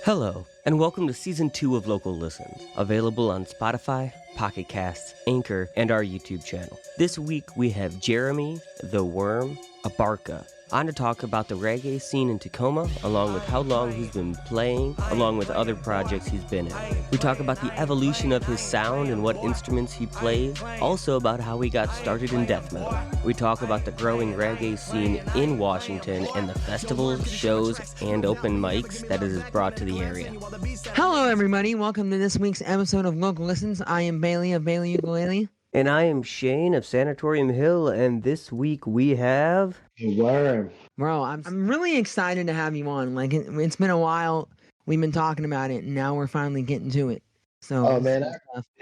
Hello, and welcome to Season 2 of Local Listens, available on Spotify, Pocket Casts, Anchor, and our YouTube channel. This week we have Jeramey, the Wurm, Abarca, on to talk about the reggae scene in Tacoma, along with how long he's been playing, along with other projects he's been in. We talk about the evolution of his sound and what instruments he plays, also about how he got started in death metal. We talk about the growing reggae scene in Washington and the festivals, shows, and open mics that it has brought to the area. Hello everybody, welcome to this week's episode of Local Listens. I am Bailey of Bailey Ukulele. And I am Shane of Sanatorium Hill, and this week we have... Wurm. Bro, I'm really excited to have you on. Like, it's been a while, we've been talking about it, and now we're finally getting to it. So, Oh man,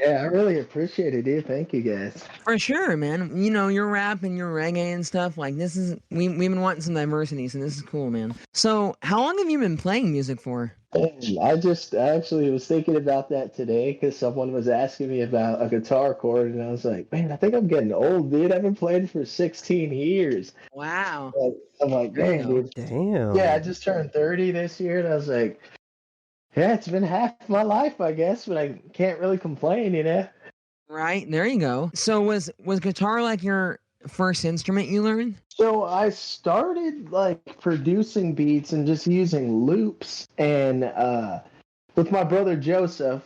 I really appreciate it, dude. Thank you guys. For sure, man. You know, your rap and your reggae and stuff, like this is, we've been wanting some diversity, so this is cool, man. So, how long have you been playing music for? I actually was thinking about that today because someone was asking me about a guitar chord, and I was like, man, I think I'm getting old, dude. I've been playing for 16 years. Wow. I'm like, man, dude. Damn. Yeah, I just turned 30 this year, and I was like, yeah, it's been half my life, I guess, but I can't really complain, you know? Right, there you go. So, was guitar like your first instrument you learned? So I started like producing beats and just using loops, and with my brother Joseph.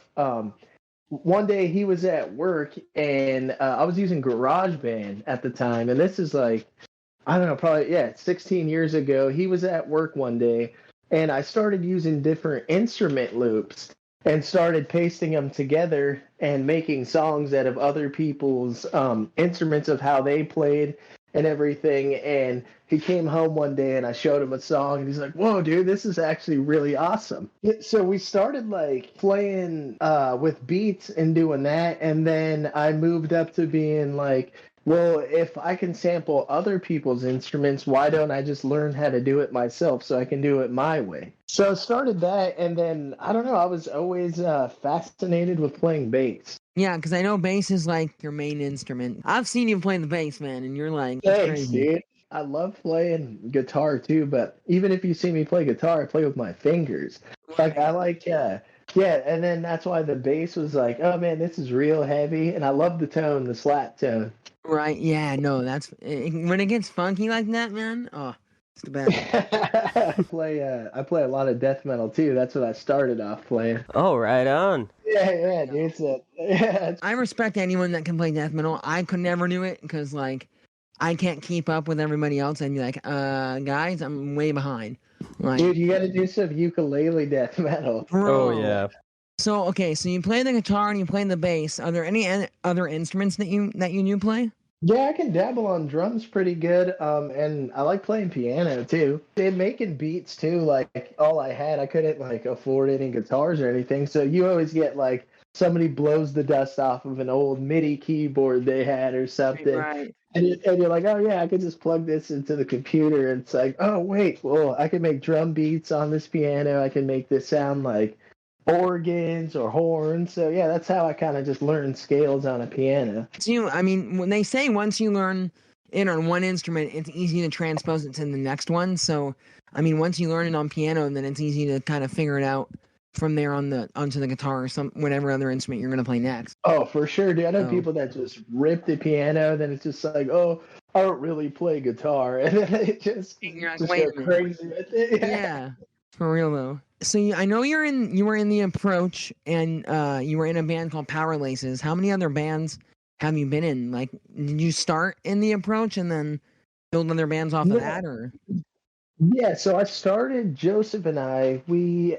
One day he was at work, and I was using GarageBand at the time, and this is like, I don't know, probably 16 years ago. He was at work one day, and I started using different instrument loops and started pasting them together and making songs out of other people's instruments of how they played and everything. And he came home one day and I showed him a song, and he's like, whoa, dude, this is actually really awesome. So we started like playing with beats and doing that. And then I moved up to being like, well, if I can sample other people's instruments, why don't I just learn how to do it myself so I can do it my way? So I started that, and then, I don't know, I was always fascinated with playing bass. Yeah, because I know bass is like your main instrument. I've seen you play the bass, man, and you're like, Thanks, crazy. dude. I love playing guitar too, but even if you see me play guitar, I play with my fingers. Like, I like, yeah, and then that's why the bass was like, oh man, this is real heavy, and I love the tone, the slap tone. Right, yeah, no, that's when it gets funky like that, man. Oh, it's the best. I play a lot of death metal too. That's what I started off playing. Oh, right on. Yeah, dude. I respect anyone that can play death metal. I could never do it because, like, I can't keep up with everybody else. I'd be like, guys, I'm way behind. Like, dude, you got to do some ukulele death metal. Bro. Oh, yeah. So, okay, so you play the guitar and you play the bass. Are there any other instruments that you do play? Yeah, I can dabble on drums pretty good, and I like playing piano too. And making beats too, like all I had, I couldn't like afford any guitars or anything, so you always get like somebody blows the dust off of an old MIDI keyboard they had or something. Right. And you're like, oh yeah, I could just plug this into the computer, and it's like, oh wait, well, I can make drum beats on this piano, I can make this sound like organs or horns. So yeah, that's how I kind of just learned scales on a piano. So I mean, when they say once you learn it on one instrument, it's easy to transpose it to the next one. So I mean, once you learn it on piano, then it's easy to kind of figure it out from there onto the guitar or whatever other instrument you're gonna play next. Oh, for sure, dude. I know people that just rip the piano, then it's just like, oh, I don't really play guitar, and then they just go crazy with it. Yeah, for real though. So I know you were in the Approach, and you were in a band called Power Laces. How many other bands have you been in? Like, did you start in the Approach and then build other bands off of that, or? Yeah, so I started. Joseph and I, we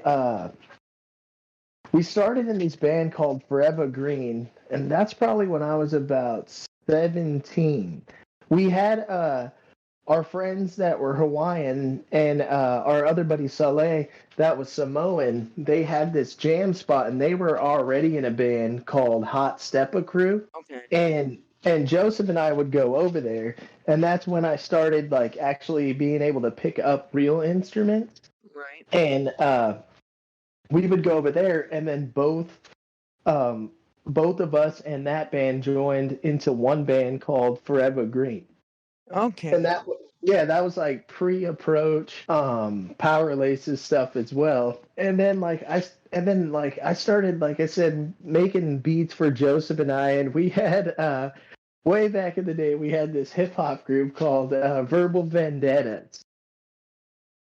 started in this band called Forever Green, and that's probably when I was about 17. We had our friends that were Hawaiian, and our other buddy Saleh that was Samoan. They had this jam spot, and they were already in a band called Hot Steppa Crew. Okay. And Joseph and I would go over there, and that's when I started like actually being able to pick up real instruments. Right. And we would go over there, and then both of us and that band joined into one band called Forever Green. Okay. And Yeah, that was like pre-approach, power laces stuff as well. And then I started, like I said, making beats for Joseph and I, and we had way back in the day we had this hip hop group called Verbal Vendettas.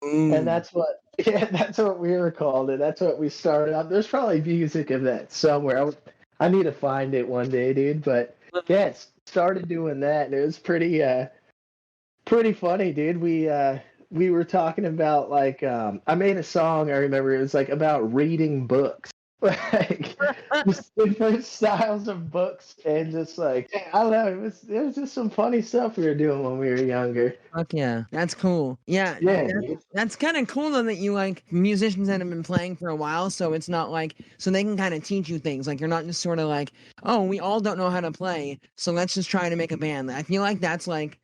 And Ooh. that's what yeah, that's what we were called, and that's what we started out. There's probably music of that somewhere. I need to find it one day, dude. But yeah, started doing that, and it was pretty funny, dude. We were talking about like I made a song. I remember it was like about reading books, like just different styles of books, and just like I don't know. It was just some funny stuff we were doing when we were younger. Fuck yeah, that's cool. Yeah, Yeah, dude. that's kind of cool though that you like musicians that have been playing for a while, so it's not like so they can kind of teach you things. Like you're not just sort of like, oh, we all don't know how to play, so let's just try to make a band. I feel like that's like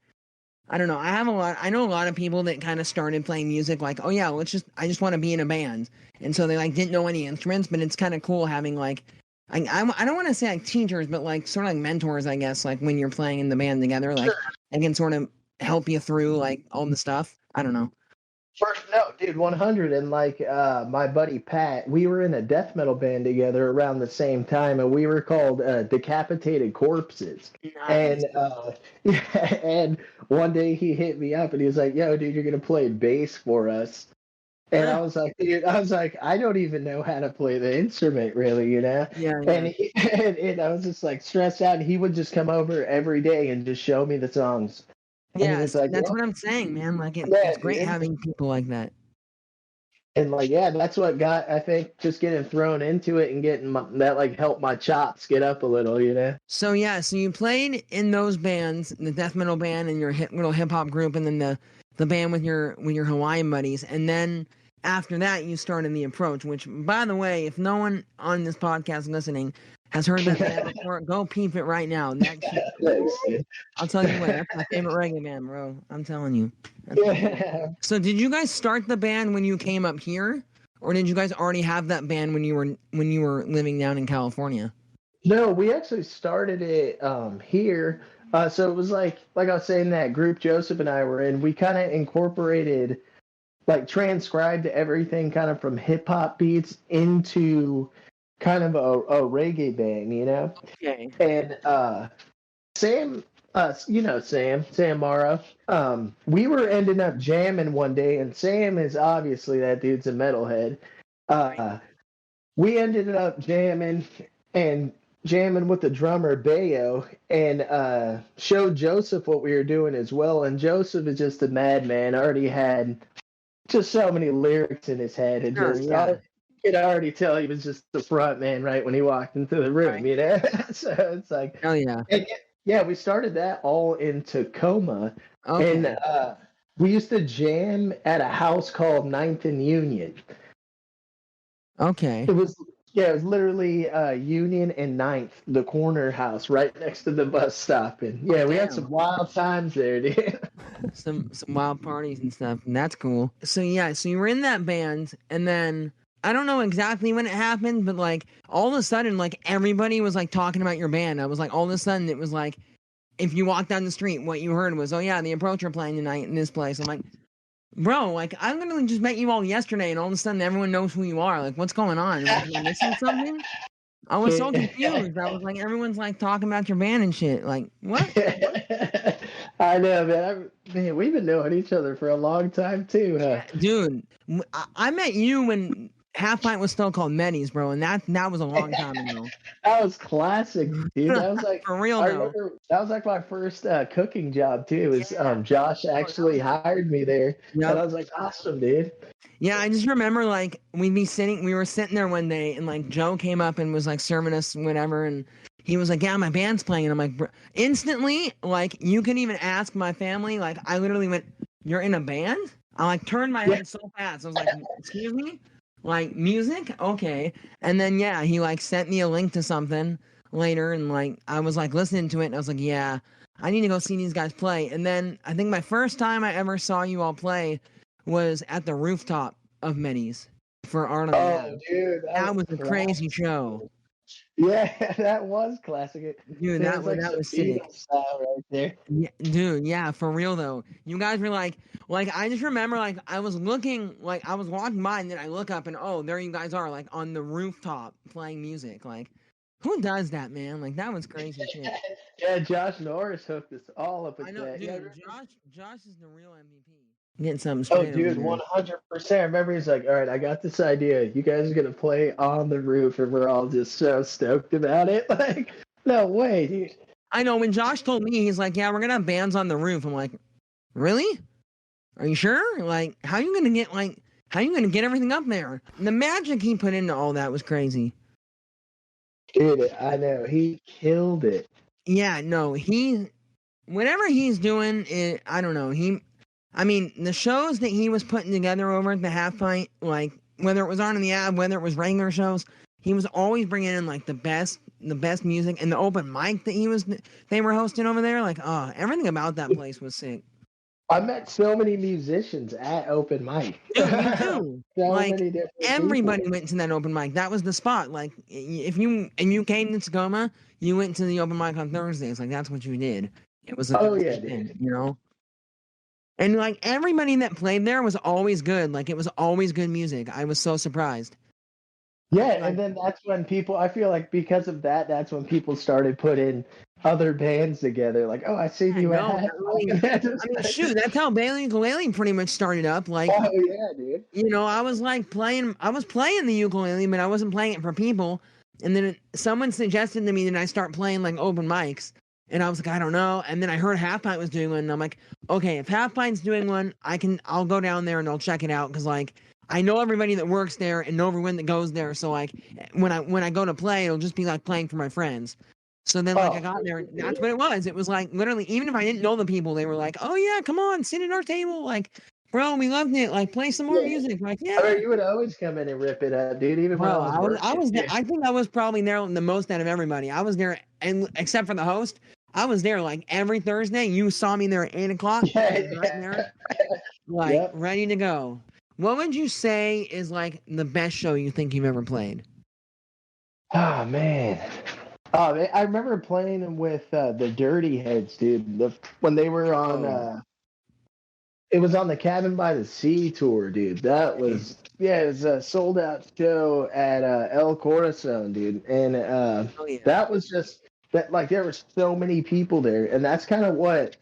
I don't know. I know a lot of people that kind of started playing music like, oh yeah, I just want to be in a band, and so they like didn't know any instruments, but it's kind of cool having like. I don't want to say like teachers, but like sort of like mentors, I guess. Like when you're playing in the band together, like and can sort of help you through like all the stuff. I don't know. First, no, dude, 100. And like my buddy Pat, we were in a death metal band together around the same time, and we were called Decapitated Corpses. Nice. And yeah, and one day he hit me up and he was like, "Yo, dude, you're gonna play bass for us." And I was like, dude, I don't even know how to play the instrument, really, you know. Yeah, And, yeah. and I was just like stressed out. And he would just come over every day and just show me the songs. And he was Yes, like, that's "Well, what I'm saying, man. Like yeah, it's great dude." having people like that. And like, yeah, that's what got, I think, just getting thrown into it and getting that like helped my chops get up a little, you know. So yeah, so you played in those bands, the death metal band and your little hip hop group, and then the band with your Hawaiian buddies, and then after that you started the Approach. Which, by the way, if no one on this podcast listening has heard that band before, go peep it right now. That shit, Thanks, dude. I'll tell you what, that's my favorite reggae band, bro. I'm telling you. Yeah. So did you guys start the band when you came up here, or did you guys already have that band when you were living down in California? No, we actually started it here. So it was like I was saying, that group Joseph and I were in, we kind of incorporated, like transcribed everything kind of from hip hop beats into kind of a reggae band, you know? Okay. And Sam, Sam Morrow. We were ending up jamming one day, and Sam is obviously, that dude's a metalhead. We ended up and jamming with the drummer Bayo, and showed Joseph what we were doing as well. And Joseph is just a madman. Already had just so many lyrics in his head, and Sure, just yeah. I could already tell he was just the front man right when he walked into the room, Right. you know. So it's like, Hell yeah. and yeah, we started that all in Tacoma, and Okay. we used to jam at a house called Ninth and Union. Okay. It was it was literally Union and Ninth, the corner house right next to the bus stop, and yeah, we had Damn. some wild times there, dude. Some wild parties and stuff. And that's cool. So yeah, so you were in that band, and then I don't know exactly when it happened, but like all of a sudden, like everybody was like talking about your band. I was like, all of a sudden, it was like if you walked down the street, what you heard was, oh yeah, the Approach are playing tonight in this place. I'm like, bro, like I literally just met you all yesterday, and all of a sudden everyone knows who you are. Like, what's going on? Like, am I missing something? I was so confused. I was like, everyone's like talking about your band and shit. Like, what? I know, man. We've been knowing each other for a long time too, huh? Dude, I met you when Half Pint was still called Meddy's, bro, and that was a long time ago. That was classic, dude. That was like, For real I though. remember that was like my first cooking job too. Is Yeah. Josh actually hired me there, and I Yep. was like, awesome, dude. Yeah, I just remember like we were sitting there one day, and like Joe came up and was like serving us whatever, and he was like, "Yeah, my band's playing." And I'm like, instantly, like you can even ask my family. Like I literally went, "You're in a band?" I like turned my head so fast. I was like, "Excuse me." Like music, okay, and then yeah, he like sent me a link to something later, and like I was like listening to it, and I was like, yeah, I need to go see these guys play. And then I think my first time I ever saw you all play was at the rooftop of Meddy's for Art on the Oh, Ave. dude, That was a crazy classic. show. Yeah, that was classic. Dude, There's like that some was sick. Beatles style right there. Yeah, dude, yeah, for real though. You guys were like I just remember like I was looking, like I was walking by and then I look up and oh, there you guys are, like on the rooftop playing music. Like, who does that, man? Like that was crazy shit. Yeah, Josh Norris hooked us all up I with know, that. Yeah, I dude. remember. Josh is the real MVP. Getting something Oh, straight over dude, there. 100%. I remember he's like, all right, I got this idea. You guys are going to play on the roof, and we're all just so stoked about it. Like, no way, dude. I know when Josh told me, he's like, "Yeah, we're gonna have bands on the roof." I'm like, "Really? Are you sure? Like, how you gonna get everything up there?" The magic he put into all that was crazy. Dude, I know. He killed it. Yeah, no, whatever he's doing, I don't know. I mean, the shows that he was putting together over at the Half Pint, like whether it was on in the Ab, whether it was regular shows, he was always bringing in like the best music, and the open mic that they were hosting over there. Like, oh, everything about that place was sick. I met so many musicians at open mic. Dude, me too. So Like many different everybody people. went to that open mic. That was the spot. Like if you came to Tacoma, you went to the open mic on Thursdays. Like that's what you did. It was a Oh, yeah, thing, dude. you know. And like everybody that played there was always good. Like it was always good music. I was so surprised. Yeah, Like and then that's when people, I feel like because of that, that's when people started putting other bands together. Like, oh, I seen I you know. at. I mean, shoot, that's how Bailey Ukulele pretty much started up. Like, Oh, yeah, dude. you know, I was playing the ukulele, but I wasn't playing it for people. And then someone suggested to me that I start playing like open mics. And I was like, I don't know. And then I heard Half Pint was doing one, and I'm like, okay, if Half Pint's doing one, I'll go down there and I'll check it out because like I know everybody that works there and know everyone that goes there. So like when I go to play, it'll just be like playing for my friends. So then like I Oh, got there, that's what it was. It was like literally, even if I didn't know the people, they were like, oh yeah, come on, sit at our table, like. Bro, we loved it. Like, play some more yeah. music. Like, I yeah. mean, you would always come in and rip it up, dude, even when I Bro, was I working. was there. Yeah. I think I was probably there the most out of everybody. I was there, and except for the host, I was there like every Thursday. You saw me there at 8 o'clock. I was right there, like Yep. ready to go. What would you say is like the best show you think you've ever played? Oh, man. Oh, man, I remember playing with the Dirty Heads, dude. When they were on, Oh, it was on the Cabin by the Sea tour, dude. That was, yeah, it was a sold out show at El Corazon, dude. And oh yeah. that was just that, like, there were so many people there. And that's kind of what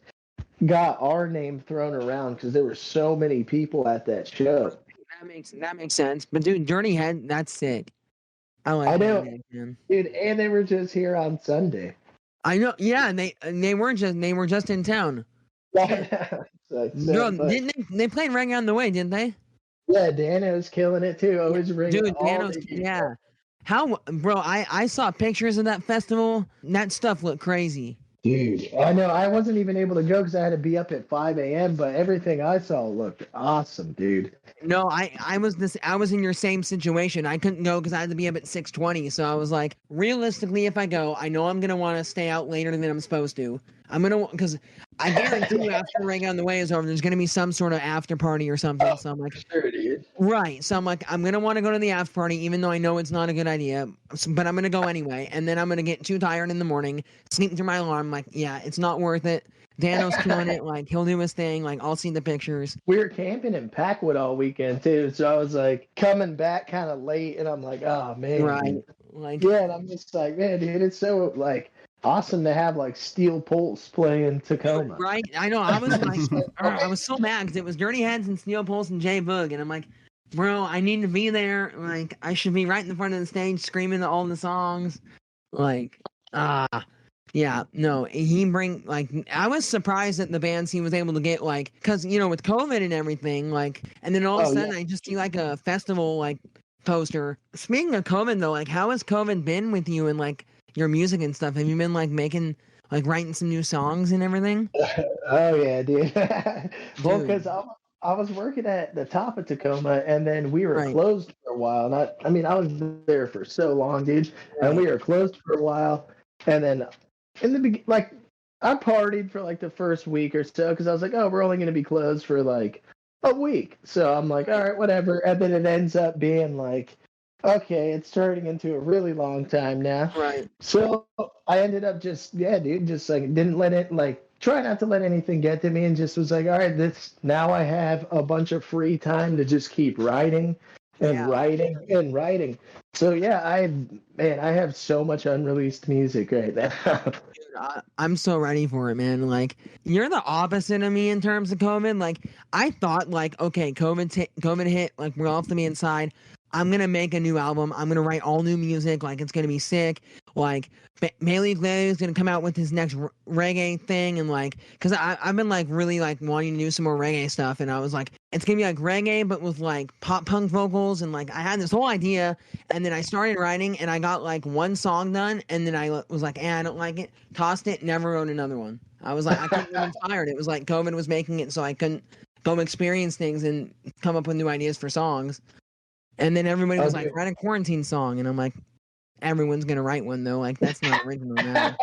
got our name thrown around because there were so many people at that show. That makes sense. But dude, Dirty Head, that's sick. I like I Dirty know, Head, man. dude. And they were just here on Sunday. I know. Yeah, they were just in town. Bro, But they played Reggae on the Way, didn't they? yeah, Dano's killing it too. Yeah, Always bringing dude, all Danos, the people. yeah. How, bro? I saw pictures of that festival. That stuff looked crazy. Dude, I know. I wasn't even able to go because I had to be up at 5 a.m. But everything I saw looked awesome, dude. No, I was in your same situation. I couldn't go because I had to be up at 6:20. So I was like, realistically, if I go, I know I'm gonna want to stay out later than I'm supposed to. I'm gonna because I guarantee you after Reggae on the Way is over, there's gonna be some sort of after party or something. So I'm like, Sure, dude. right. So I'm like, I'm gonna want to go to the after party, even though I know it's not a good idea. But I'm gonna go anyway, and then I'm gonna get too tired in the morning, sleep through my alarm. I'm like, yeah, it's not worth it. Dano's killing it. Like he'll do his thing. Like I'll see the pictures. We were camping in Packwood all weekend too, so I was like coming back kind of late, and I'm like, oh man, Right. dude. Like Yeah, and I'm just like, man, dude, it's so like awesome to have like Steel Pulse play in Tacoma. right. I know. I was like, I was so mad because it was Dirty Heads and Steel Pulse and Jay Boog, and I'm like, bro, I need to be there. Like I should be right in the front of the stage screaming all the songs. Like yeah, no, I was surprised at the bands he was able to get, like, because, you know, with COVID and everything, like, and then all of a sudden I just see, like, a festival, like, poster. Speaking of COVID, though, like, how has COVID been with you and, like, your music and stuff? Have you been, like, writing some new songs and everything? Oh yeah, dude. Well, Dude, because I was working at the top of Tacoma, and then we were right, closed for a while. And I mean, I was there for so long, dude, and we right. were closed for a while. And then in the beginning, like, I partied for like the first week or so because I was like, oh, we're only going to be closed for like a week. So I'm like, all right, whatever. And then it ends up being like Okay, it's turning into a really long time now. Right. So I ended up just, yeah, dude, just like didn't let it, like, try not to let anything get to me, and just was like, all right, this now I have a bunch of free time to just keep writing and Yeah. writing and writing. So yeah, I have so much unreleased music right now. Dude, I'm so ready for it, man. Like, you're the opposite of me in terms of COVID. Like, I thought, like, okay, COVID hit, like, we're off to me inside. I'm gonna make a new album. I'm gonna write all new music. Like, it's gonna be sick. Like, Bailey Ukulele is gonna come out with his next reggae thing, and like, cause I've been like really like wanting to do some more reggae stuff, and I was like, it's gonna be like reggae, but with like pop punk vocals, and like, I had this whole idea, and then I started writing, and I got like one song done, and then I was like, I don't like it, tossed it, never wrote another one. I was like, I couldn't get inspired. It was like COVID was making it so I couldn't go experience things and come up with new ideas for songs. And then everybody was like, Okay. write a quarantine song. And I'm like, everyone's going to write one, though. Like, that's not original now.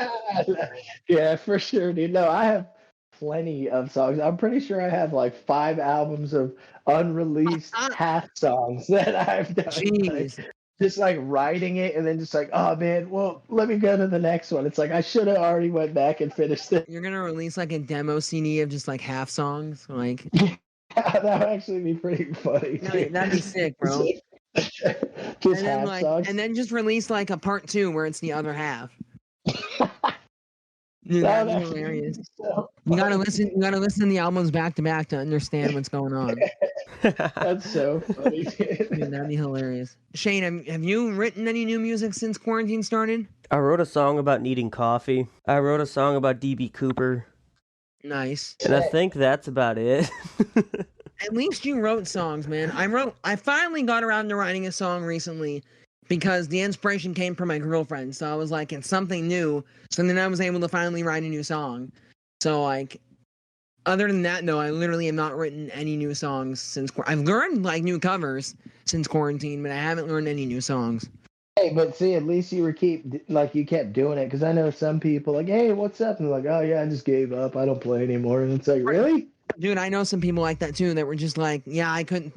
Yeah, for sure, dude. No, I have plenty of songs. I'm pretty sure I have like 5 albums of unreleased half songs that I've done. Like, Jeez. just like writing it and then just like, oh man, well, let me go to the next one. It's like I should have already went back and finished it. You're going to release like a demo CD of just like half songs? Like, That would actually be pretty funny. that'd be sick, bro. Just And then half like, songs. and then just release like a part 2 where it's the other half. Dude, That that'd would be actually hilarious. be so You gotta funny. listen. You gotta listen to the albums back to back to understand what's going on. That's so funny. Dude, that'd be hilarious. Shane, have you written any new music since quarantine started? I wrote a song about needing coffee. I wrote a song about DB Cooper. Nice. And I think that's about it. At least you wrote songs, man. I finally got around to writing a song recently because the inspiration came from my girlfriend. So I was like, it's something new. So then I was able to finally write a new song. So like, other than that, no, I literally have not written any new songs since. I've learned like new covers since quarantine, but I haven't learned any new songs. Hey, but see, at least you kept doing it, because I know some people like, hey, what's up? And they're like, oh yeah, I just gave up. I don't play anymore. And it's like, really? Dude, I know some people like that too that were just like, yeah, I couldn't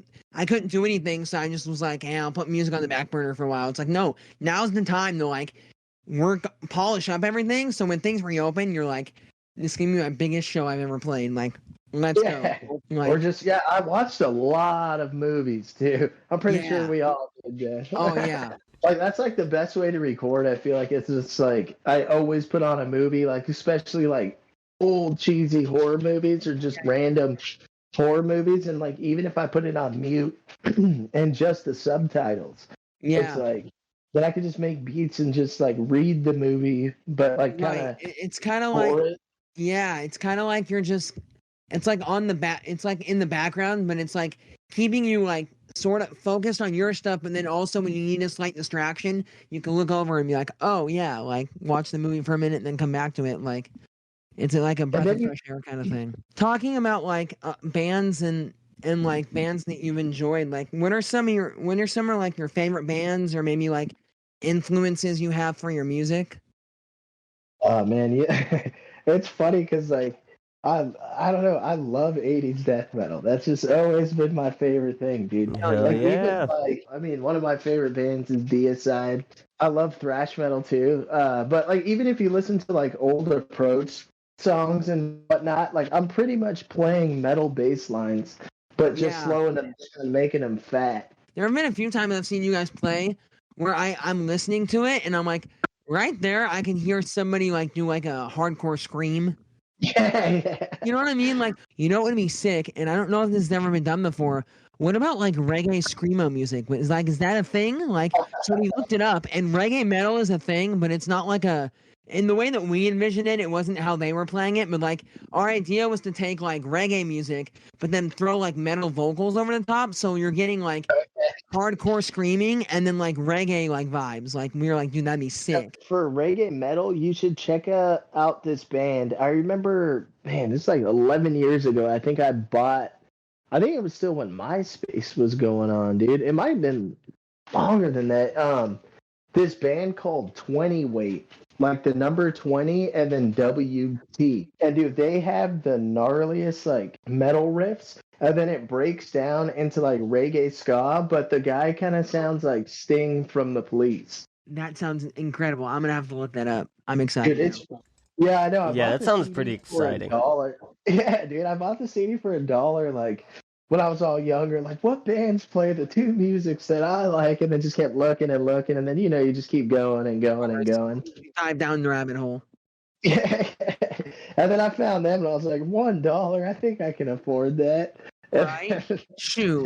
do anything, so I just was like, hey, I'll put music on the back burner for a while. It's like, no, now's the time to like work, polish up everything, so when things reopen, you're like, this is gonna be my biggest show I've ever played. Like, let's Yeah. go. Like, Or just, yeah, I watched a lot of movies too. I'm pretty Yeah. sure we all did, yeah. oh yeah, Like, that's like the best way to record. I feel like it's just like, I always put on a movie, like, especially like old cheesy horror movies or just random horror movies. And like, even if I put it on mute and just the subtitles, it's yeah. like, then I could just make beats and just like read the movie, but like kind Right. of It's kind of like, yeah, it's kind of like you're just, it's like on the back, it's like in the background, but it's like keeping you like sort of focused on your stuff. But then also when you need a slight distraction, you can look over and be like, oh yeah, like watch the movie for a minute and then come back to it. Like it's like a breath of fresh air kind of thing. Talking about like bands and like bands that you've enjoyed, like what are some of like your favorite bands or maybe like influences you have for your music? Oh man, yeah, it's funny because like I don't know, I love '80s death metal. That's just always been my favorite thing, dude. Hell Like yeah. even like I mean, one of my favorite bands is Deicide. I love thrash metal too. But like even if you listen to like old approach songs and whatnot, like I'm pretty much playing metal bass lines, but just Yeah. slowing them down and making them fat. There have been a few times I've seen you guys play where I'm listening to it and I'm like, right there, I can hear somebody like do like a hardcore scream. Yeah. You know what I mean? Like, you know what would be sick? And I don't know if this has ever been done before. What about like reggae screamo music? Is that a thing? Like, so we looked it up, and reggae metal is a thing, but it's not like a. In the way that we envisioned it, it wasn't how they were playing it. But like, our idea was to take like reggae music, but then throw like metal vocals over the top, so you're getting like hardcore screaming and then like reggae like vibes. Like we were like, dude, that'd be sick. For reggae metal, you should check out this band. I remember, man, this is like 11 years ago. I think it was still when MySpace was going on, dude. It might have been longer than that. This band called 20 Weight, like the number 20 and then WT. And dude, they have the gnarliest like metal riffs. and then it breaks down into like reggae ska, but the guy kind of sounds like Sting from the Police. That sounds incredible. I'm gonna have to look that up. I'm Dude, excited. it's yeah, I know. I Yeah, bought that the sounds CD pretty for exciting. $1. Yeah, dude, I bought the CD for $1. Like when I was all younger, like what bands play the two musics that I like, and then just kept looking and looking, and then you just keep going and going and going. Dive down the rabbit hole. Yeah, and then I found them, and I was like, $1. I think I can afford that. Right? Shoot.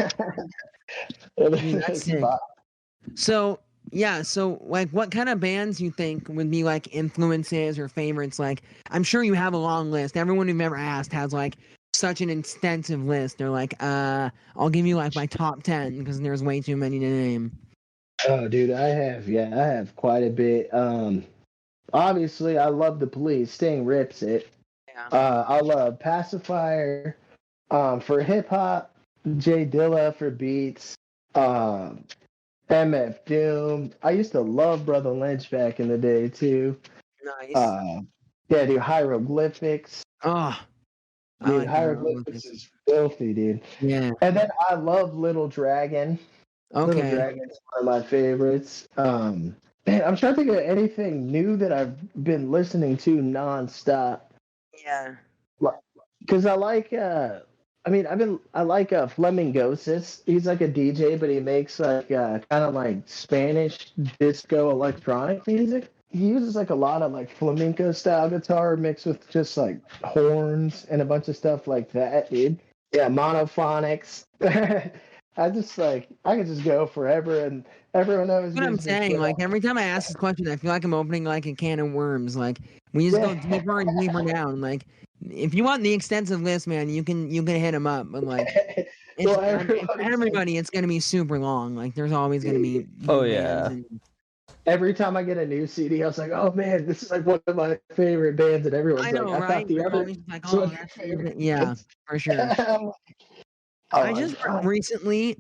Dude, that's sick. So yeah, so like what kind of bands you think would be like influences or favorites? Like I'm sure you have a long list. Everyone you've ever asked has like such an extensive list. They're like, I'll give you like my top 10 because there's way too many to name. Oh, dude, I have quite a bit. Obviously, I love the Police. Sting rips it. Yeah. I love Passafire. For hip hop, Dilla for beats. Um, MF Doom. I used to love Brother Lynch back in the day too. Nice. Yeah, dude, Hyroglifics. Oh, I Dude, like that. Hyroglifics is filthy, dude. Yeah. And then I love Little Dragon. Little Okay. Dragon's one of my favorites. Man, I'm trying to think of anything new that I've been listening to nonstop. Yeah. Because I like, I like Flamingosis. He's like a DJ, but he makes like kind of like Spanish disco electronic music. He uses like a lot of like flamenco style guitar mixed with just like horns and a bunch of stuff like that, dude. Yeah, monophonics. I just like I could just go forever, and everyone knows. What I'm saying, like every time I ask this question, I feel like I'm opening like a can of worms. Like we just go deeper and deeper down. Like if you want the extensive list, man, you can hit them up. But like, Well, for everybody, it's gonna be super long. Like there's always gonna be Oh, bands yeah. and every time I get a new CD, I was like, "Oh man, this is like one of my favorite bands," and everyone's I know, like, "I right? thought the You're other." always like, oh, that's yeah, for sure. Oh, I just recently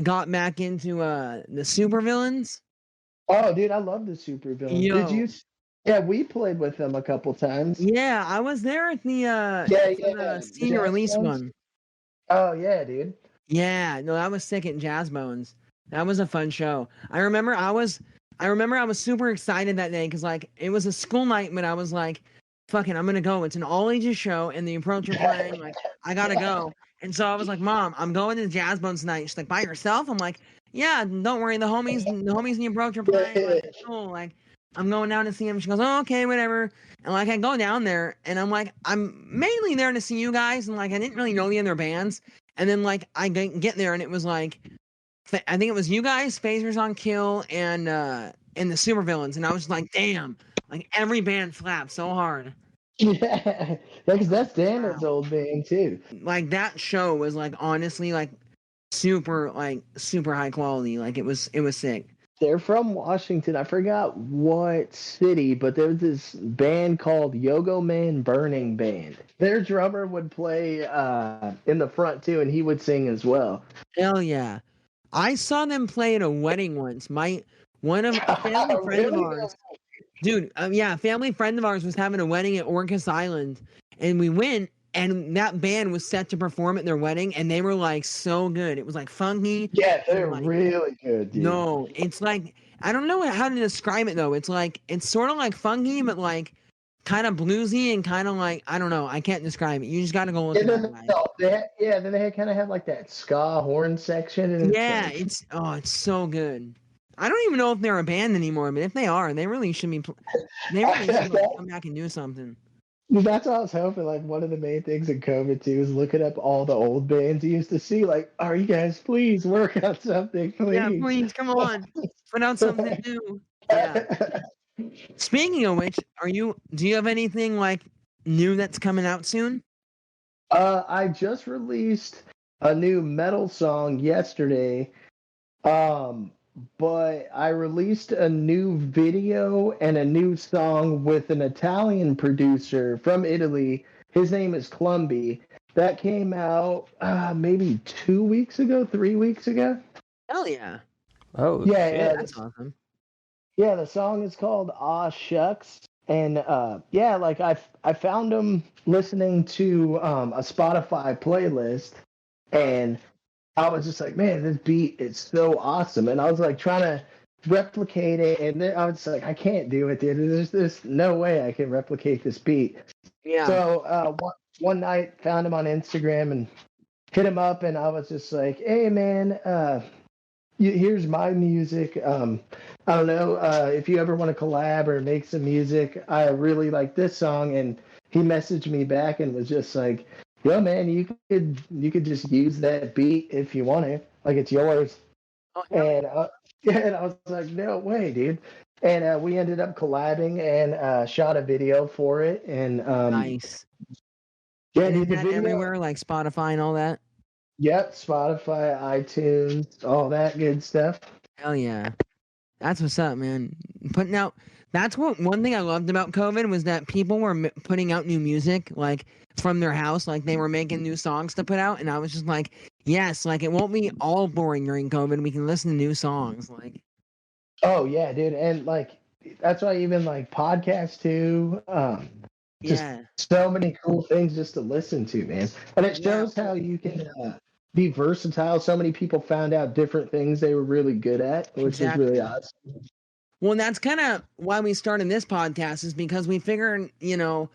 got back into the supervillains. oh, dude, I love the Supervillains. Yo. Did you? Yeah, we played with them a couple times. Yeah, I was there at the the senior Jazz release Bones? one. Oh yeah, dude. Yeah, no, that was sick at Jazz Bones. That was a fun show. I remember I was super excited that day because like it was a school night, but I was like, fucking, I'm gonna go. It's an all ages show and the approach are playing, like I gotta go. And so I was like, Mom, I'm going to the Jazz Bones tonight. She's like, by yourself? I'm like, yeah, don't worry, the homies and the approach are playing. Like, it's cool. Like, I'm going down to see him. She goes, oh, okay, whatever. And like I go down there and I'm like, I'm mainly there to see you guys, and like I didn't really know the other bands. And then like I get there and it was like I think it was you guys, Phasers on Kill, and the Supervillains, and I was like, damn, like every band slapped so hard. Yeah, because that's Dana's old band too. Like that show was like honestly like super high quality. Like it was sick. They're from Washington. I forgot what city, but there was this band called Yogo Man Burning Band. Their drummer would play in the front too, and he would sing as well. Hell yeah. I saw them play at a wedding once. One of a family friend of ours. Dude, yeah, a family friend of ours was having a wedding at Orcas Island, and we went, and that band was set to perform at their wedding, and they were like so good. It was like funky. Yeah, they're like, really good, dude. No, it's like I don't know how to describe it though. It's sort of like funky, but like kind of bluesy and kind of like I don't know. I can't describe it. You just gotta go look it up. Then they kind of have like that ska horn section. And it's so good. I don't even know if they're a band anymore, but if they are, they really should be. They really should come back and do something. That's what I was hoping. Like one of the main things in COVID too is looking up all the old bands you used to see. Like, are you guys please work on something? Please. Yeah, please come on, put out something new. Yeah. Speaking of which, do you have anything like new that's coming out soon? I just released a new metal song yesterday. But I released a new video and a new song with an Italian producer from Italy. His name is Clumby. That came out maybe 2 weeks ago, 3 weeks ago. Hell yeah. Oh, yeah, that's awesome. Yeah, the song is called Aw Shucks. And like I found him listening to a Spotify playlist. And I was just like, man, this beat is so awesome. And I was like trying to replicate it. And then I was like, I can't do it, dude. There's no way I can replicate this beat. Yeah. So one night, found him on Instagram and hit him up. And I was just like, hey, man, here's my music. I don't know if you ever want to collab or make some music. I really like this song. And he messaged me back and was just like, yo, man, you could just use that beat if you want to. Like, it's yours. Oh, yeah. And I was like, no way, dude. And we ended up collabing and shot a video for it. And Nice. yeah, And dude, is the that video. everywhere, like Spotify and all that? Yep, Spotify, iTunes, all that good stuff. Hell yeah. That's what's up, man. Putting out. That's one thing I loved about COVID was that people were putting out new music, like from their house, like they were making new songs to put out, and I was just like, yes, like it won't be all boring during COVID. We can listen to new songs, like. Oh yeah, dude, and like that's why even like podcasts too. Just Yeah. so many cool things just to listen to, man. And it shows how you can be versatile. So many people found out different things they were really good at, which is really awesome. Well, that's kind of why we started this podcast, is because we figured, you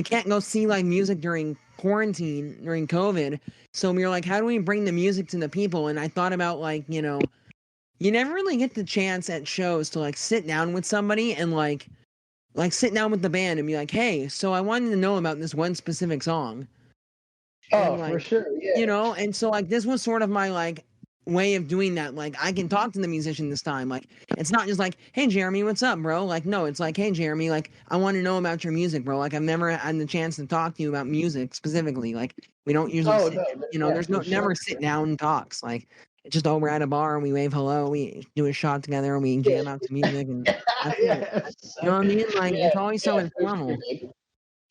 can't go see like music during quarantine, during COVID. So we were like, how do we bring the music to the people? And I thought about like, you never really get the chance at shows to like sit down with somebody and like sit down with the band and be like, hey, so I wanted to know about this one specific song. Oh, and, like, for sure. Yeah. And so like this was sort of my like way of doing that. Like I can talk to the musician this time. Like it's not just like, hey Jeramey, what's up, bro? Like no, it's like, hey Jeramey, like I want to know about your music, bro. Like I've never had the chance to talk to you about music specifically. Like we don't usually there's never sit down talks. Like it's just we're at a bar and we wave hello, we do a shot together and we jam out to music and that's it. You know what I mean? Like it's always so informal. Sure.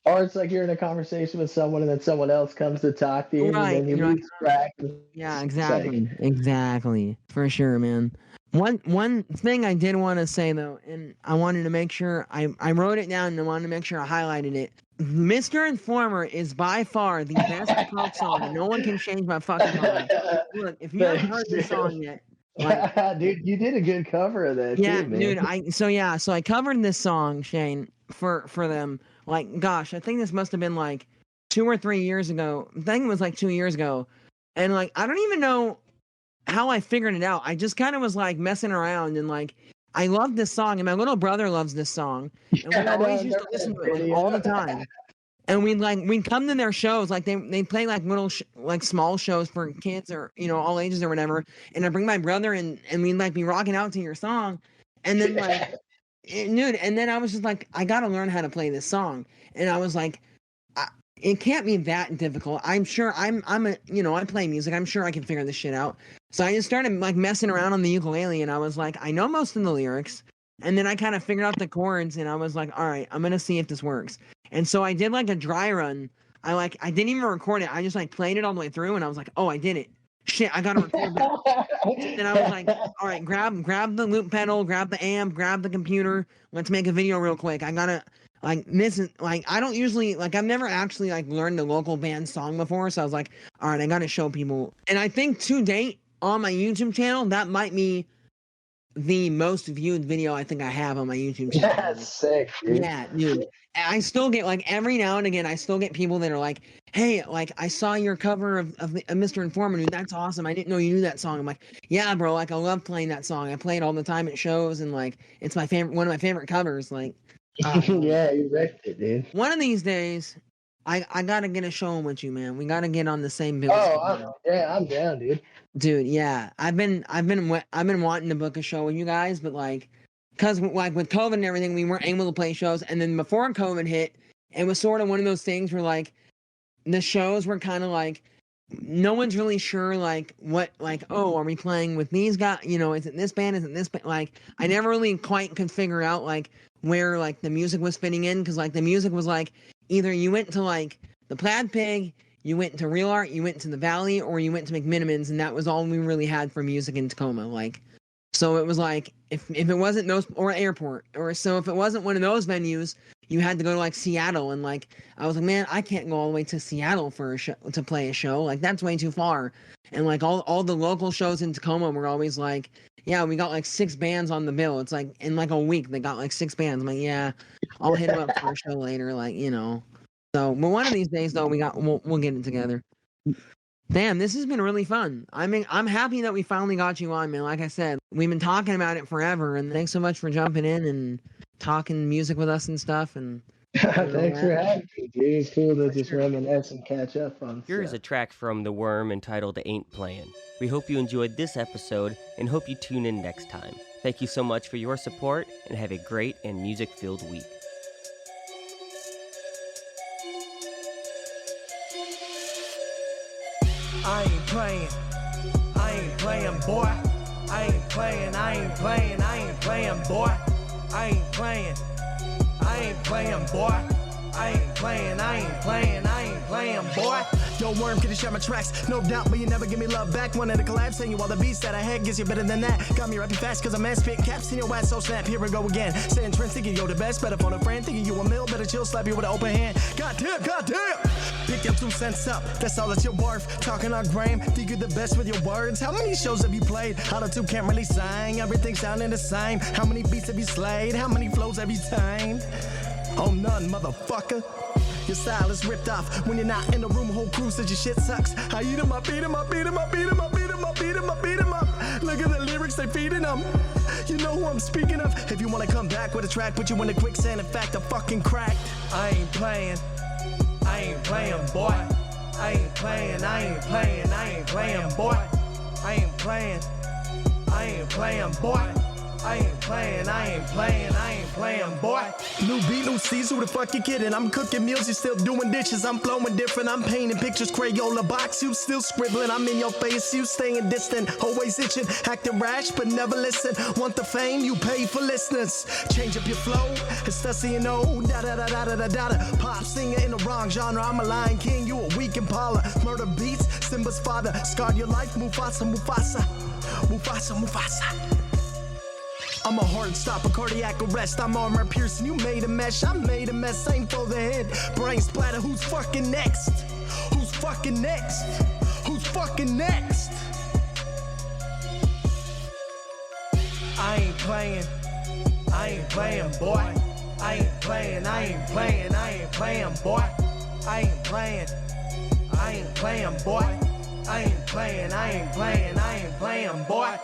Or it's like you're in a conversation with someone and then someone else comes to talk to you and then you lose track. Yeah, exactly. For sure, man. One thing I did want to say though, and I wanted to make sure I wrote it down and I wanted to make sure I highlighted it. Mr. Informer is by far the best folk song, and no one can change my fucking mind. Look, if you haven't heard this song yet, like, dude, you did a good cover of that yeah, too, man. Dude, so I covered this song, Shane, for them. Like, gosh, I think this must have been like 2 or 3 years ago. I think it was like 2 years ago. And like, I don't even know how I figured it out. I just kind of was like messing around and like, I love this song and my little brother loves this song. And we always used to listen to it like all the time. And we'd come to their shows, like they play like little like small shows for kids or all ages or whatever. And I bring my brother and we'd like be rocking out to your song. And then like dude, and then I was just like, I gotta learn how to play this song. And I was like, it can't be that difficult. I'm sure I play music. I'm sure I can figure this shit out. So I just started like messing around on the ukulele and I was like, I know most of the lyrics. And then I kind of figured out the chords and I was like, all right, I'm going to see if this works. And so I did like a dry run. I didn't even record it. I just like played it all the way through and I was like, oh, I did it. Shit, I gotta record that. And I was like, all right, grab the loop pedal, grab the amp, grab the computer. Let's make a video real quick. I gotta this is like, I don't usually I've never actually like learned a local band song before. So I was like, all right, I gotta show people. And I think to date on my YouTube channel, that might be the most viewed video I think I have on my YouTube channel. That's sick, dude. Yeah, dude. I still get like every now and again, I still get people that are like, hey, like I saw your cover of Mr. Informer, dude. That's awesome. I didn't know you knew that song. I'm like, yeah, bro. Like I love playing that song. I play it all the time at shows, and like it's my favorite, one of my favorite covers. Like, yeah, you wrecked it, dude. One of these days, I gotta get a show with you, man. We gotta get on the same bill. Oh, I'm down, dude. Dude, yeah. I've been wanting to book a show with you guys, but like, cause like with COVID and everything, we weren't able to play shows. And then before COVID hit, it was sort of one of those things where like the shows were kind of like no one's really sure like what, like, oh, are we playing with these guys? Is it this band? Is it this band? Like I never really quite could figure out like where like the music was fitting in, because like the music was like either you went to like the Plaid Pig, you went to Real Art, you went to the Valley, or you went to McMinimans, and that was all we really had for music in Tacoma. Like, so it was like if it wasn't those, or Airport, or so if it wasn't one of those venues, you had to go to like Seattle, and like I was like, man, I can't go all the way to Seattle for a show to play a show. Like that's way too far. And like all the local shows in Tacoma were always like, yeah, we got like 6 bands on the bill. It's like in like a week they got like 6 bands. I'm like, yeah, I'll hit them up for a show later, like, you know. So, but one of these days though, we'll get it together. Damn, this has been really fun. I mean, I'm happy that we finally got you on, man. Like I said, we've been talking about it forever, and thanks so much for jumping in and talking music with us and stuff. And thanks for having me, dude. It's cool to just reminisce and catch up on Here's stuff. a track from The Wurm entitled Ain't Playin'. We hope you enjoyed this episode and hope you tune in next time. Thank you so much for your support and have a great and music-filled week. I ain't playing, boy. I ain't playing, boy. I ain't playing, boy. I ain't playing, boy. Yo, Wurm, can you share my tracks? No doubt, but you never give me love back. One in the collab, saying you all the beats that I had gives you better than that. Got me rapping fast, cause I'm man spitting caps in your ass, so snap, here we go again. Saying trends, thinking you're the best, better phone a friend, thinking you a mill, better chill, slap you with an open hand. Goddamn! Pick your 2 cents up, that's all that you're worth. Talking on gram, think you're the best with your words. How many shows have you played? How the 2 can't really sing, everything sounding the same. How many beats have you slayed? How many flows have you tamed? Oh, none, motherfucker. Your style is ripped off when you're not in the room. Whole crew says your shit sucks. I eat 'em up, beat 'em up, beat 'em up, beat 'em up, beat 'em up, beat 'em up, beat 'em up. Look at the lyrics, they feeding them. You know who I'm speaking of. If you wanna come back with a track, put you in the quicksand. In fact, I'm fucking cracked. I ain't playing, boy. I ain't playing, boy. I ain't playing, boy. I ain't playing, boy. New beat, new seeds, who the fuck you kidding? I'm cooking meals, you still doing dishes. I'm flowing different, I'm painting pictures, Crayola box, you still scribbling. I'm in your face, you staying distant, always itching, acting rash, but never listen. Want the fame, you pay for listeners. Change up your flow, it's the so you know. Da-da-da-da-da-da-da. Pop singer in the wrong genre, I'm a Lion King, you a weak Impala. Murder beats, Simba's father, scarred your life, Mufasa. I'm a heart stop, a cardiac arrest. I'm armor piercing, you made a mesh. I made a mess, same for the head. Brain splatter, who's fucking next? Who's fucking next? Who's fucking next? I ain't playing, boy. I ain't playing, boy. I ain't playing, boy. I ain't playing, boy.